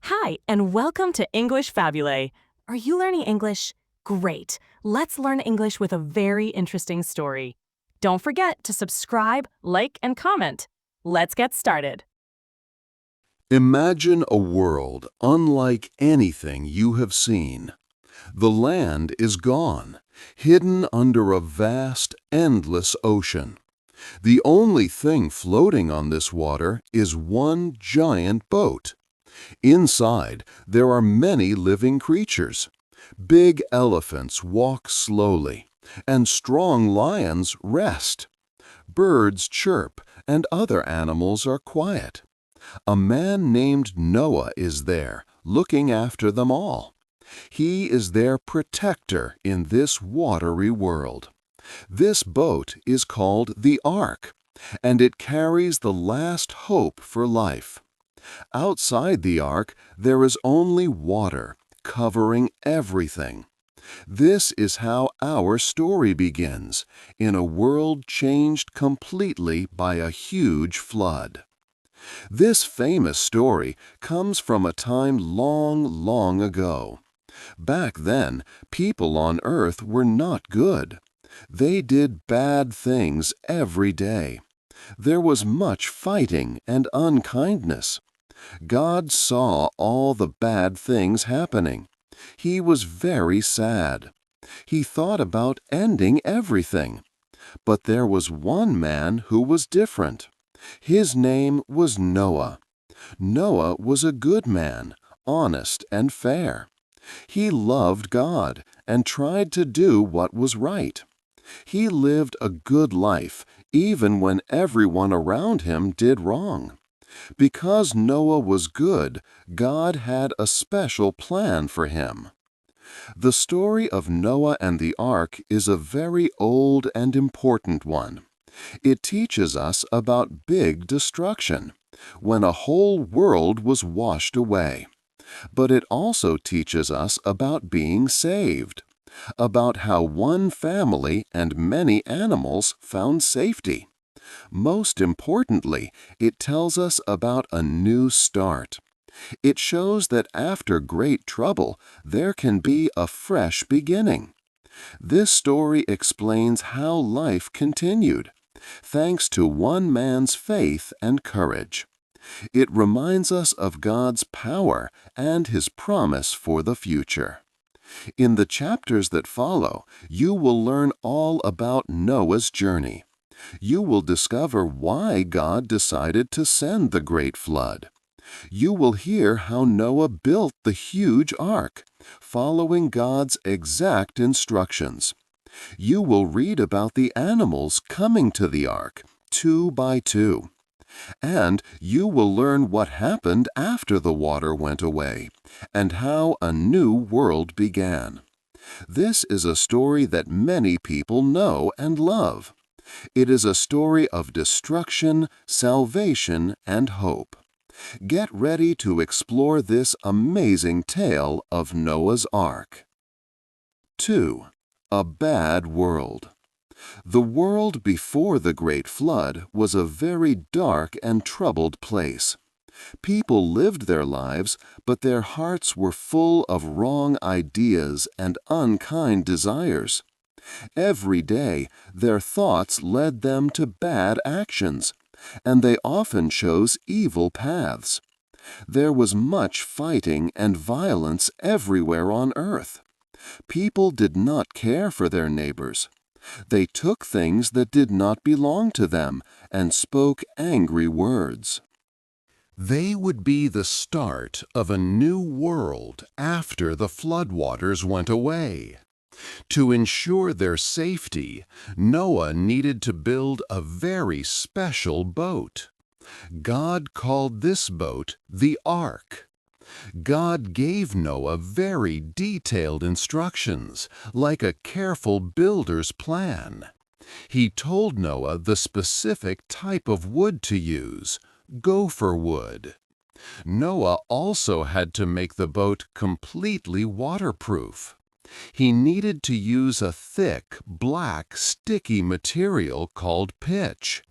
Hi, and welcome to English-Fabule. Are you learning English? Great. Let's learn English with a very interesting story. Don't forget to subscribe, like, and comment. Let's get started. Imagine a world unlike anything you have seen. The land is gone, hidden under a vast, endless ocean. The only thing floating on this water is one giant boat. Inside, there are many living creatures. Big elephants walk slowly, and strong lions rest. Birds chirp, and other animals are quiet. A man named Noah is there, looking after them all. He is their protector in this watery world. This boat is called the Ark, and it carries the last hope for life. Outside the Ark, there is only water, covering everything. This is how our story begins, in a world changed completely by a huge flood. This famous story comes from a time long, long ago. Back then, people on earth were not good. They did bad things every day. There was much fighting and unkindness. God saw all the bad things happening. He was very sad. He thought about ending everything. But there was one man who was different. His name was Noah. Noah was a good man, honest and fair. He loved God and tried to do what was right. He lived a good life, even when everyone around him did wrong. Because Noah was good, God had a special plan for him. The story of Noah and the ark is a very old and important one. It teaches us about big destruction, when a whole world was washed away. But it also teaches us about being saved, about how one family and many animals found safety. Most importantly, it tells us about a new start. It shows that after great trouble, there can be a fresh beginning. This story explains how life continued, thanks to one man's faith and courage. It reminds us of God's power and His promise for the future. In the chapters that follow, you will learn all about Noah's journey. You will discover why God decided to send the great flood. You will hear how Noah built the huge ark, following God's exact instructions. You will read about the animals coming to the ark, two by two. And you will learn what happened after the water went away, and how a new world began. This is a story that many people know and love. It is a story of destruction, salvation, and hope. Get ready to explore this amazing tale of Noah's Ark. 2. A bad world. The world before the great flood was a very dark and troubled place. People lived their lives, but their hearts were full of wrong ideas and unkind desires. Every day, their thoughts led them to bad actions, and they often chose evil paths. There was much fighting and violence everywhere on earth. People did not care for their neighbors. They took things that did not belong to them and spoke angry words. They would be the start of a new world after the floodwaters went away. To ensure their safety, Noah needed to build a very special boat. God called this boat the Ark. God gave Noah very detailed instructions, like a careful builder's plan. He told Noah the specific type of wood to use, gopher wood. Noah also had to make the boat completely waterproof. He needed to use a thick, black, sticky material called pitch.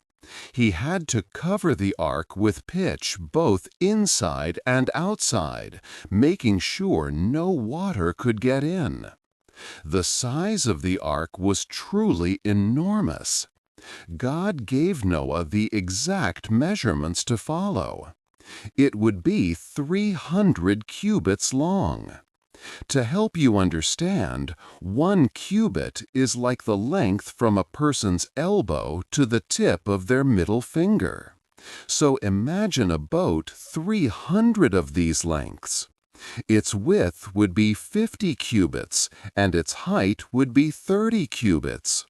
He had to cover the ark with pitch both inside and outside, making sure no water could get in. The size of the ark was truly enormous. God gave Noah the exact measurements to follow. It would be 300 cubits long. To help you understand, 1 cubit is like the length from a person's elbow to the tip of their middle finger. So imagine a boat 300 of these lengths. Its width would be 50 cubits, and its height would be 30 cubits.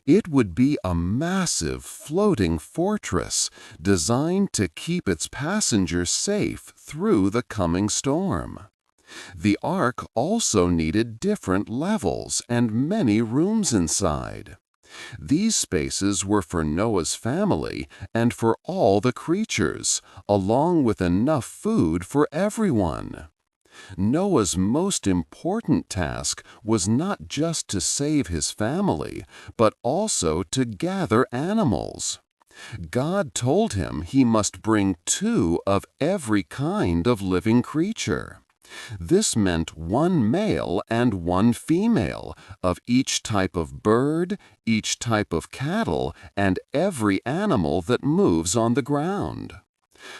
It would be a massive floating fortress designed to keep its passengers safe through the coming storm. The ark also needed different levels and many rooms inside. These spaces were for Noah's family and for all the creatures, along with enough food for everyone. Noah's most important task was not just to save his family, but also to gather animals. God told him he must bring 2 of every kind of living creature. This meant 1 male and 1 female of each type of bird, each type of cattle, and every animal that moves on the ground.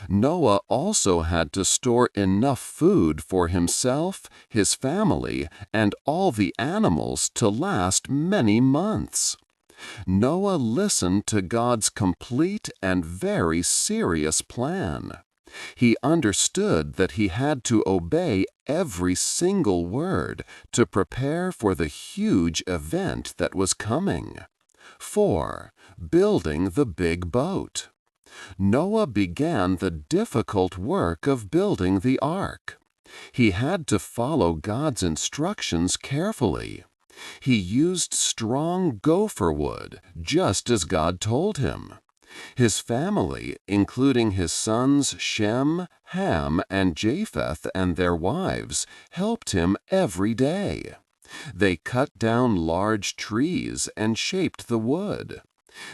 Noah also had to store enough food for himself, his family, and all the animals to last many months. Noah listened to God's complete and very serious plan. He understood that he had to obey every single word to prepare for the huge event that was coming. 4. Building the big boat. Noah began the difficult work of building the ark. He had to follow God's instructions carefully. He used strong gopher wood, just as God told him. His family, including his sons Shem, Ham, and Japheth and their wives, helped him every day. They cut down large trees and shaped the wood.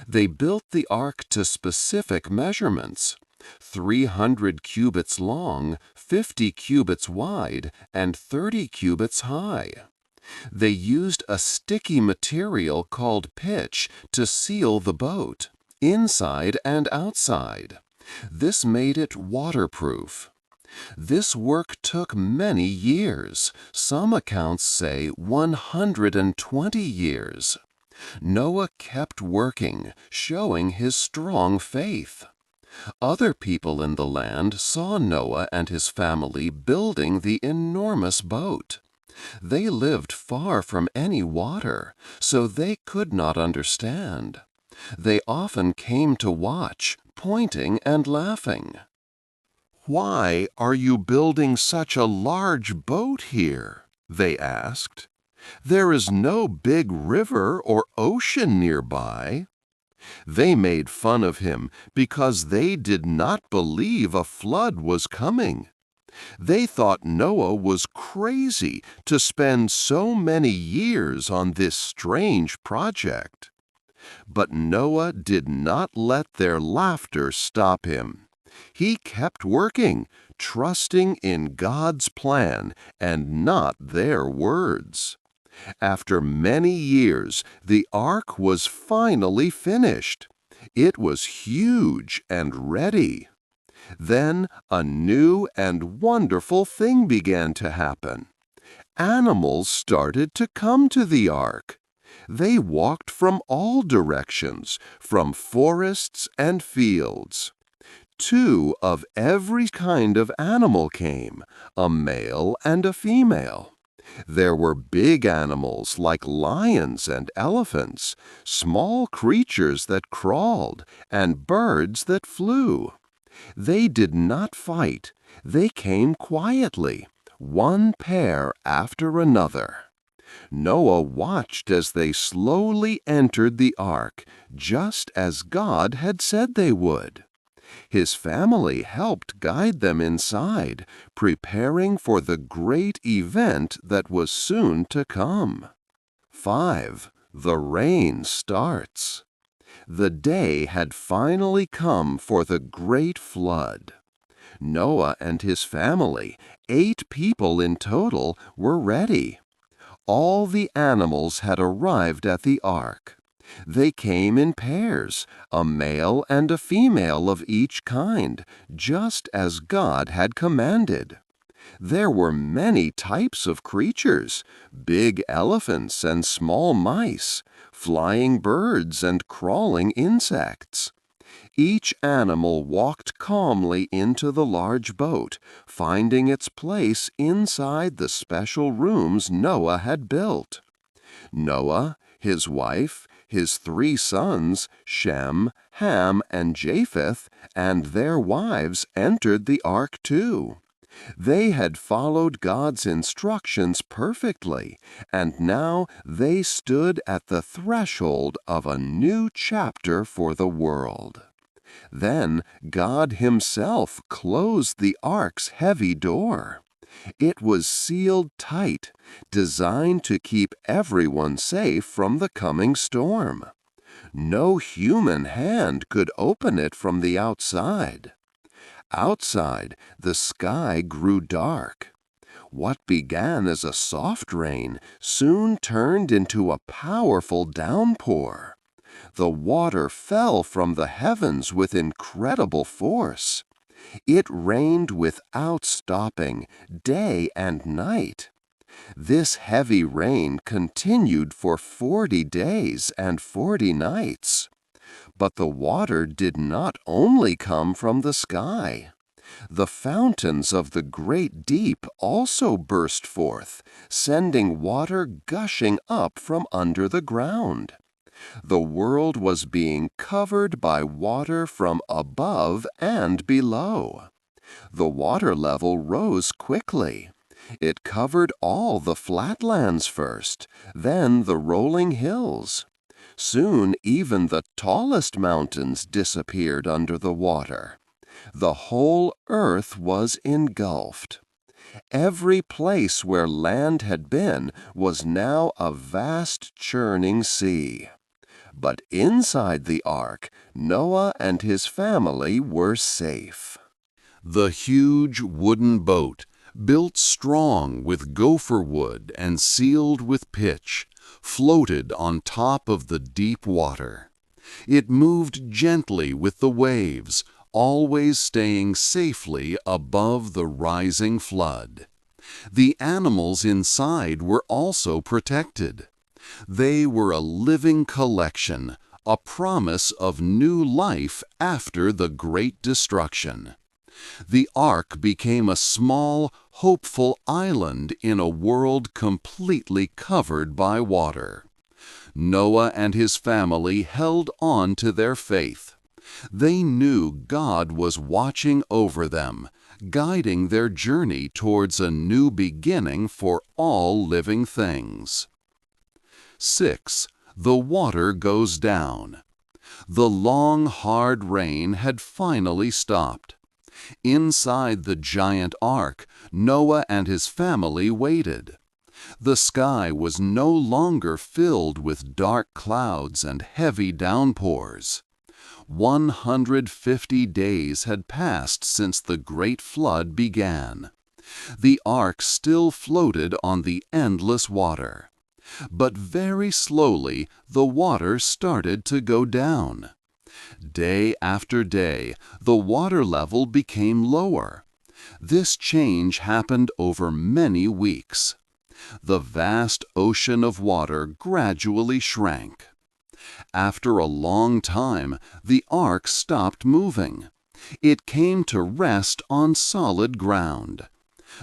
They built the ark to specific measurements: 300 cubits long, 50 cubits wide, and 30 cubits high. They used a sticky material called pitch to seal the boat, inside and outside. This made it waterproof. This work took many years. Some accounts say 120 years. Noah kept working, showing his strong faith. Other people in the land saw Noah and his family building the enormous boat. They lived far from any water, so they could not understand. They often came to watch, pointing and laughing. "Why are you building such a large boat here?" they asked. "There is no big river or ocean nearby." They made fun of him because they did not believe a flood was coming. They thought Noah was crazy to spend so many years on this strange project. But Noah did not let their laughter stop him. He kept working, trusting in God's plan and not their words. After many years, the ark was finally finished. It was huge and ready. Then a new and wonderful thing began to happen. Animals started to come to the ark. They walked from all directions, from forests and fields. 2 of every kind of animal came, a male and a female. There were big animals like lions and elephants, small creatures that crawled, and birds that flew. They did not fight. They came quietly, one pair after another. Noah watched as they slowly entered the ark, just as God had said they would. His family helped guide them inside, preparing for the great event that was soon to come. 5. The rain starts. The day had finally come for the great flood. Noah and his family, 8 people in total, were ready. All the animals had arrived at the ark. They came in pairs, a male and a female of each kind, just as God had commanded. There were many types of creatures, big elephants and small mice, flying birds and crawling insects. Each animal walked calmly into the large boat, finding its place inside the special rooms Noah had built. Noah, his wife, his 3 sons, Shem, Ham, and Japheth, and their wives entered the ark too. They had followed God's instructions perfectly, and now they stood at the threshold of a new chapter for the world. Then God Himself closed the ark's heavy door. It was sealed tight, designed to keep everyone safe from the coming storm. No human hand could open it from the outside. Outside, the sky grew dark. What began as a soft rain soon turned into a powerful downpour. The water fell from the heavens with incredible force. It rained without stopping, day and night. This heavy rain continued for 40 days and 40 nights. But the water did not only come from the sky. The fountains of the great deep also burst forth, sending water gushing up from under the ground. The world was being covered by water from above and below. The water level rose quickly. It covered all the flatlands first, then the rolling hills. Soon even the tallest mountains disappeared under the water. The whole earth was engulfed. Every place where land had been was now a vast churning sea. But inside the ark, Noah and his family were safe. The huge wooden boat, built strong with gopher wood and sealed with pitch, floated on top of the deep water. It moved gently with the waves, always staying safely above the rising flood. The animals inside were also protected. They were a living collection, a promise of new life after the great destruction. The ark became a small, hopeful island in a world completely covered by water. Noah and his family held on to their faith. They knew God was watching over them, guiding their journey towards a new beginning for all living things. 6. The water goes down. The long, hard rain had finally stopped. Inside the giant ark, Noah and his family waited. The sky was no longer filled with dark clouds and heavy downpours. 150 days had passed since the great flood began. The ark still floated on the endless water. But very slowly the water started to go down. Day after day, the water level became lower. This change happened over many weeks. The vast ocean of water gradually shrank. After a long time, the ark stopped moving. It came to rest on solid ground.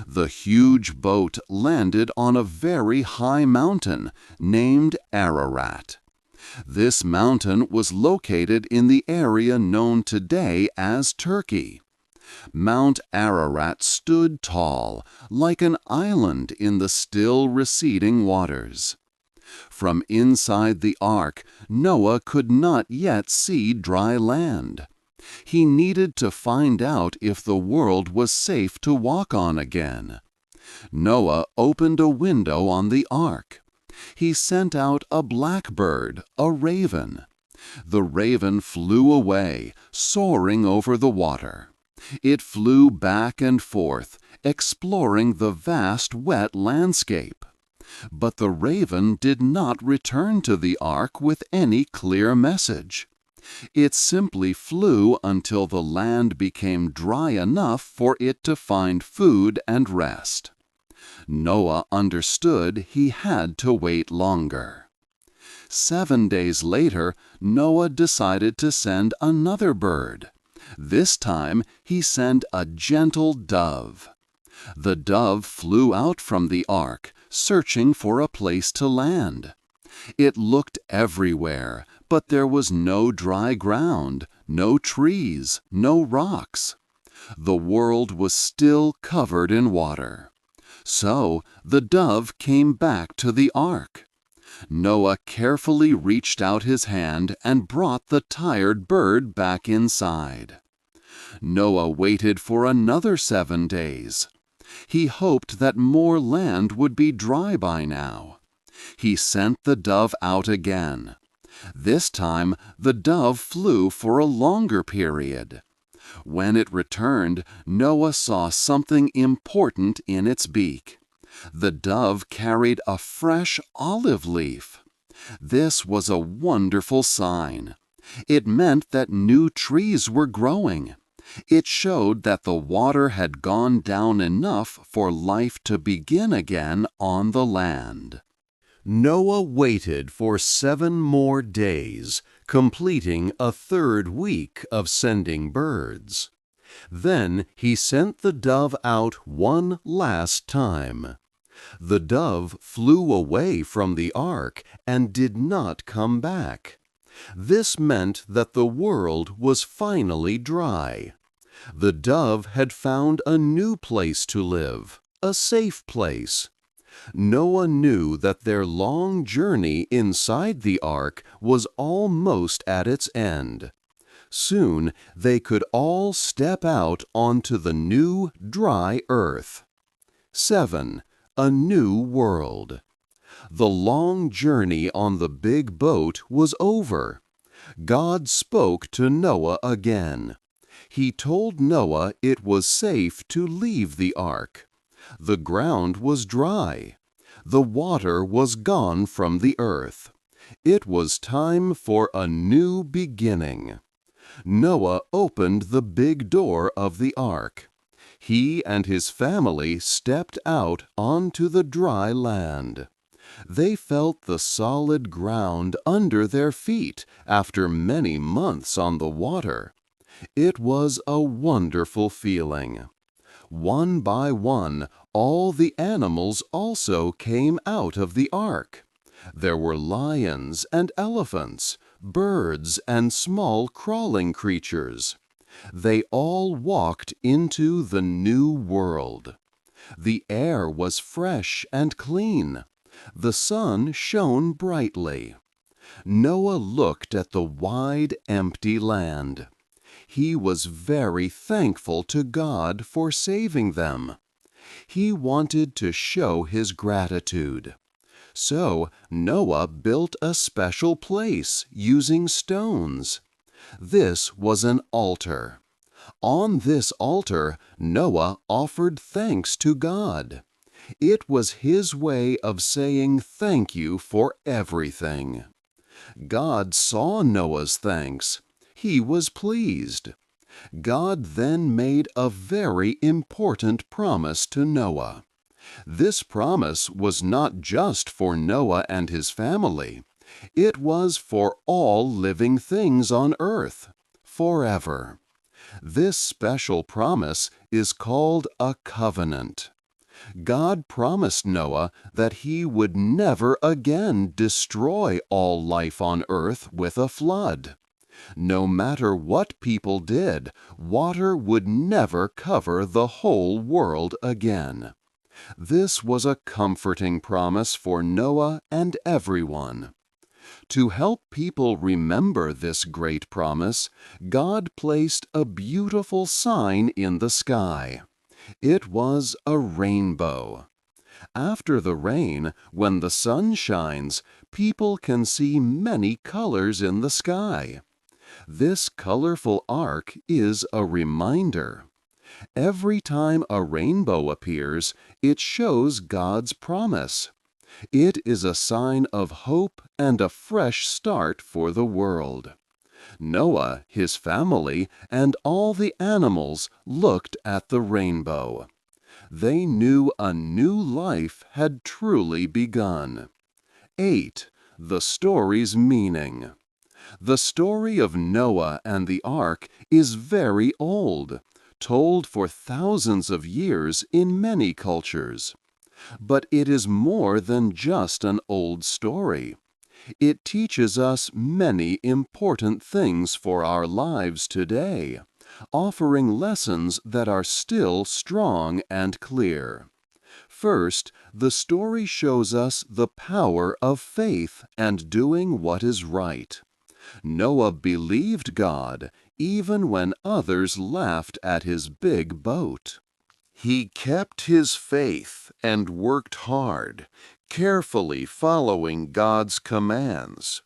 The huge boat landed on a very high mountain named Ararat. This mountain was located in the area known today as Turkey. Mount Ararat stood tall, like an island in the still receding waters. From inside the ark, Noah could not yet see dry land. He needed to find out if the world was safe to walk on again. Noah opened a window on the ark. He sent out a blackbird, a raven. The raven flew away, soaring over the water. It flew back and forth, exploring the vast wet landscape. But the raven did not return to the ark with any clear message. It simply flew until the land became dry enough for it to find food and rest. Noah understood he had to wait longer. 7 days later, Noah decided to send another bird. This time, he sent a gentle dove. The dove flew out from the ark, searching for a place to land. It looked everywhere, but there was no dry ground, no trees, no rocks. The world was still covered in water. So the dove came back to the ark. Noah carefully reached out his hand and brought the tired bird back inside. Noah waited for another 7 days. He hoped that more land would be dry by now. He sent the dove out again. This time, the dove flew for a longer period. When it returned, Noah saw something important in its beak. The dove carried a fresh olive leaf. This was a wonderful sign. It meant that new trees were growing. It showed that the water had gone down enough for life to begin again on the land. Noah waited for 7 more days, completing a 3rd week of sending birds. Then he sent the dove out one last time. The dove flew away from the ark and did not come back. This meant that the world was finally dry. The dove had found a new place to live, a safe place. Noah knew that their long journey inside the ark was almost at its end. Soon they could all step out onto the new, dry earth. 7. A new world. The long journey on the big boat was over. God spoke to Noah again. He told Noah it was safe to leave the ark. The ground was dry. The water was gone from the earth. It was time for a new beginning. Noah opened the big door of the ark. He and his family stepped out onto the dry land. They felt the solid ground under their feet after many months on the water. It was a wonderful feeling. One by one, all the animals also came out of the ark. There were lions and elephants, birds and small crawling creatures. They all walked into the new world. The air was fresh and clean. The sun shone brightly. Noah looked at the wide, empty land. He was very thankful to God for saving them. He wanted to show his gratitude. So Noah built a special place using stones. This was an altar. On this altar, Noah offered thanks to God. It was his way of saying thank you for everything. God saw Noah's thanks. He was pleased. God then made a very important promise to Noah. This promise was not just for Noah and his family. It was for all living things on earth, forever. This special promise is called a covenant. God promised Noah that he would never again destroy all life on earth with a flood. No matter what people did, water would never cover the whole world again. This was a comforting promise for Noah and everyone. To help people remember this great promise, God placed a beautiful sign in the sky. It was a rainbow. After the rain, when the sun shines, people can see many colors in the sky. This colorful arc is a reminder. Every time a rainbow appears, it shows God's promise. It is a sign of hope and a fresh start for the world. Noah, his family, and all the animals looked at the rainbow. They knew a new life had truly begun. 8. The story's meaning. The story of Noah and the ark is very old, told for thousands of years in many cultures. But it is more than just an old story. It teaches us many important things for our lives today, offering lessons that are still strong and clear. First, the story shows us the power of faith and doing what is right. Noah believed God even when others laughed at his big boat. He kept his faith and worked hard, carefully following God's commands.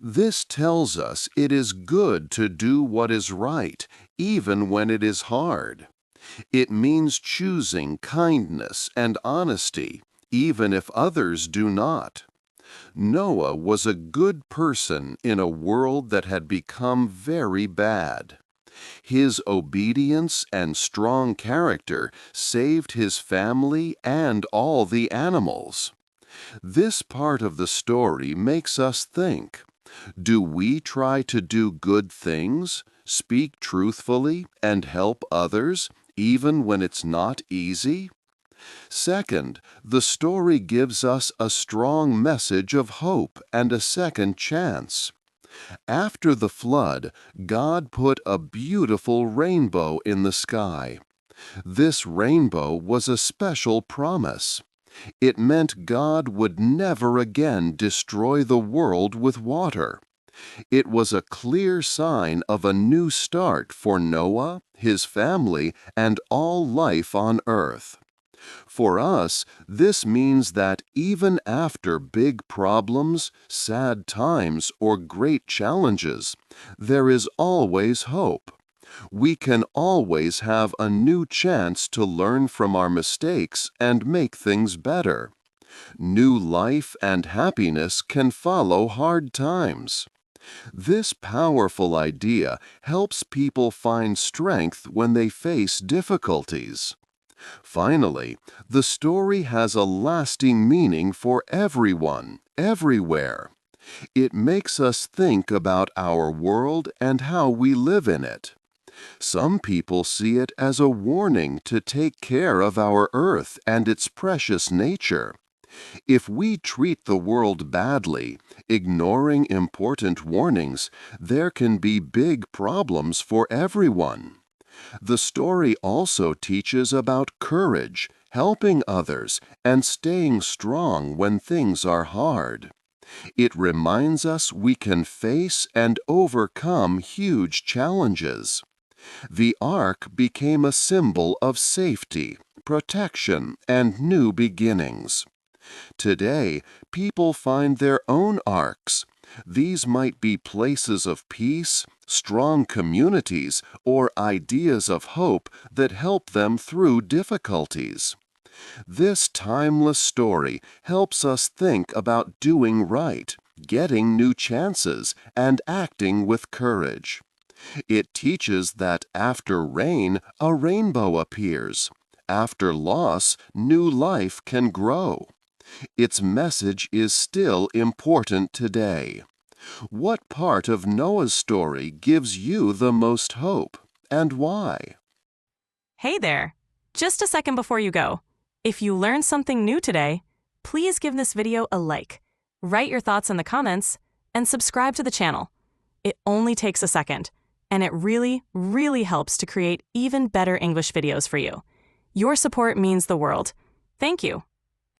This tells us it is good to do what is right, even when it is hard. It means choosing kindness and honesty, even if others do not. Noah was a good person in a world that had become very bad. His obedience and strong character saved his family and all the animals. This part of the story makes us think. Do we try to do good things, speak truthfully, and help others, even when it's not easy? Second, the story gives us a strong message of hope and a second chance. After the flood, God put a beautiful rainbow in the sky. This rainbow was a special promise. It meant God would never again destroy the world with water. It was a clear sign of a new start for Noah, his family, and all life on earth. For us, this means that even after big problems, sad times, or great challenges, there is always hope. We can always have a new chance to learn from our mistakes and make things better. New life and happiness can follow hard times. This powerful idea helps people find strength when they face difficulties. Finally, the story has a lasting meaning for everyone, everywhere. It makes us think about our world and how we live in it. Some people see it as a warning to take care of our earth and its precious nature. If we treat the world badly, ignoring important warnings, there can be big problems for everyone. The story also teaches about courage, helping others, and staying strong when things are hard. It reminds us we can face and overcome huge challenges. The ark became a symbol of safety, protection, and new beginnings. Today, people find their own arks. These might be places of peace, strong communities, or ideas of hope that help them through difficulties. This timeless story helps us think about doing right, getting new chances, and acting with courage. It teaches that after rain, a rainbow appears. After loss, new life can grow. Its message is still important today. What part of Noah's story gives you the most hope, and why? Hey there! Just a second before you go. If you learned something new today, please give this video a like, write your thoughts in the comments, and subscribe to the channel. It only takes a second, and it really, really helps to create even better English videos for you. Your support means the world. Thank you.